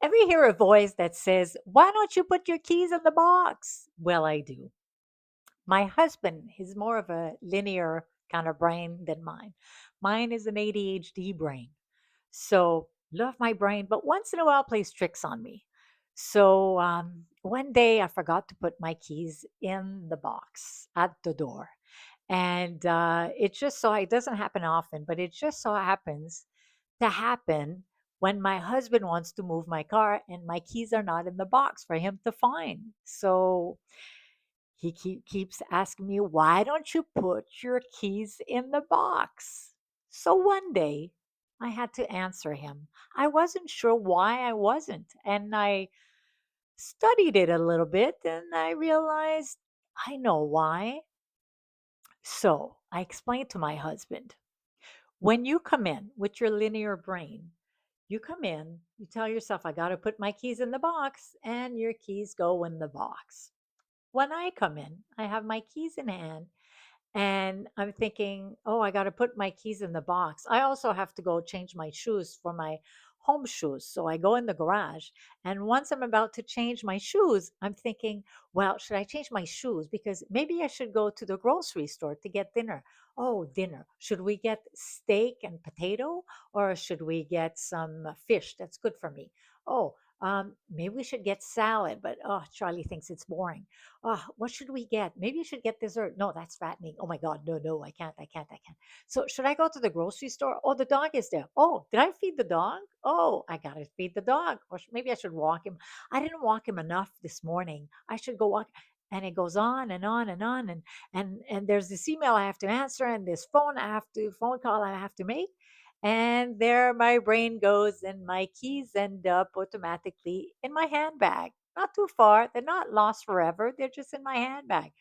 Ever hear a voice that says, "Why don't you put your keys in the box?" Well, I do. My husband is more of a linear kind of brain than mine. Mine is an ADHD brain. So, love my brain, but once in a while plays tricks on me. So, one day I forgot to put my keys in the box at the door. And it just so it doesn't happen often, but it just so happens to happen when my husband wants to move my car and my keys are not in the box for him to find. So keeps asking me, "Why don't you put your keys in the box?" So one day I had to answer him. I wasn't sure why I wasn't. And I studied it a little bit and I realized I know why. So I explained to my husband, when you come in with your linear brain, you come in, you tell yourself, I got to put my keys in the box, and your keys go in the box. When I come in, I have my keys in hand and I'm thinking, oh, I got to put my keys in the box. I also have to go change my shoes for my home shoes. So I go in the garage. And once I'm about to change my shoes, I'm thinking, well, should I change my shoes? Because maybe I should go to the grocery store to get dinner. Oh, dinner. Should we get steak and potato or should we get some fish? That's good for me. Oh, maybe we should get salad, but oh, Charlie thinks it's boring. Oh, what should we get? Maybe you should get dessert. No, that's fattening. Oh my God, no, no, I can't. So should I go to the grocery store? Oh, the dog is there. Oh, did I feed the dog? Oh, I gotta feed the dog. Or maybe I should walk him. I didn't walk him enough this morning. I should go walk. And it goes on and on and on. And there's this email I have to answer and this phone call I have to make. And there my brain goes and my keys end up automatically in my handbag. Not too far. They're not lost forever. They're just in my handbag.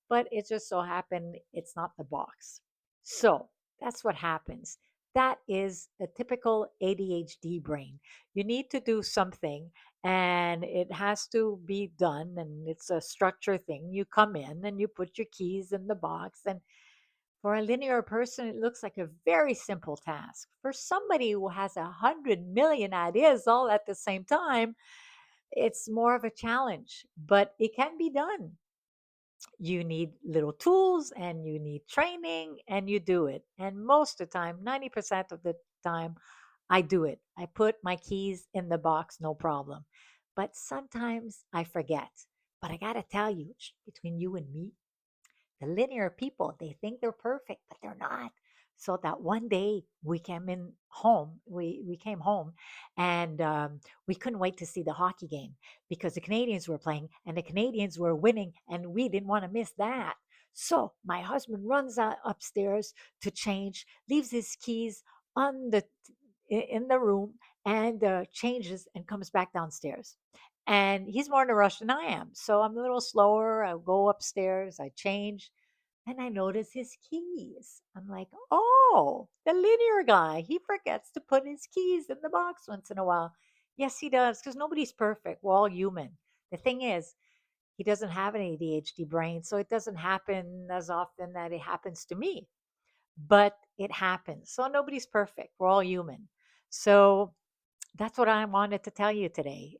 But it just so happened it's not the box. So that's what happens. That is a typical ADHD brain. You need to do something and it has to be done, and it's a structure thing. You come in and you put your keys in the box, and for a linear person, it looks like a very simple task. For somebody who has 100 million ideas all at the same time, it's more of a challenge, but it can be done. You need little tools and you need training and you do it. And most of the time, 90% of the time, I do it. I put my keys in the box, no problem. But sometimes I forget. But I got to tell you, between you and me, the linear people, they think they're perfect, but they're not. So that one day we came home, and we couldn't wait to see the hockey game because the Canadians were playing and the Canadians were winning, and we didn't want to miss that. So my husband runs out upstairs to change, leaves his keys on in the room, and changes and comes back downstairs. And he's more in a rush than I am, so I'm a little slower. I go upstairs, I change, and I notice his keys. I'm like, oh, the linear guy. He forgets to put his keys in the box once in a while. Yes, he does, because nobody's perfect. We're all human. The thing is, he doesn't have an ADHD brain, so it doesn't happen as often that it happens to me, but it happens. So nobody's perfect. We're all human. So that's what I wanted to tell you today.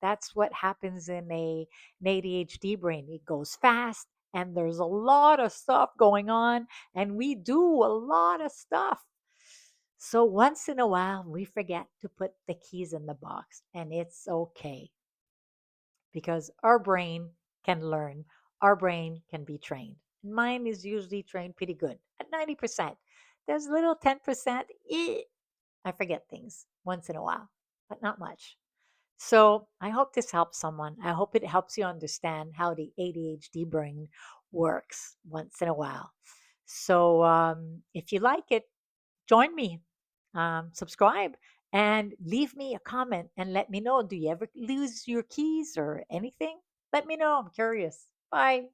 That's what happens in an ADHD brain. It goes fast, and there's a lot of stuff going on, and we do a lot of stuff. So once in a while, we forget to put the keys in the box, and it's okay because our brain can learn, our brain can be trained. Mine is usually trained pretty good at 90%. There's a little 10%. I forget things once in a while, but not much. So I hope this helps someone. I hope it helps you understand how the ADHD brain works once in a while. So if you like it, join me, subscribe, and leave me a comment and let me know. Do you ever lose your keys or anything? Let me know. I'm curious. Bye.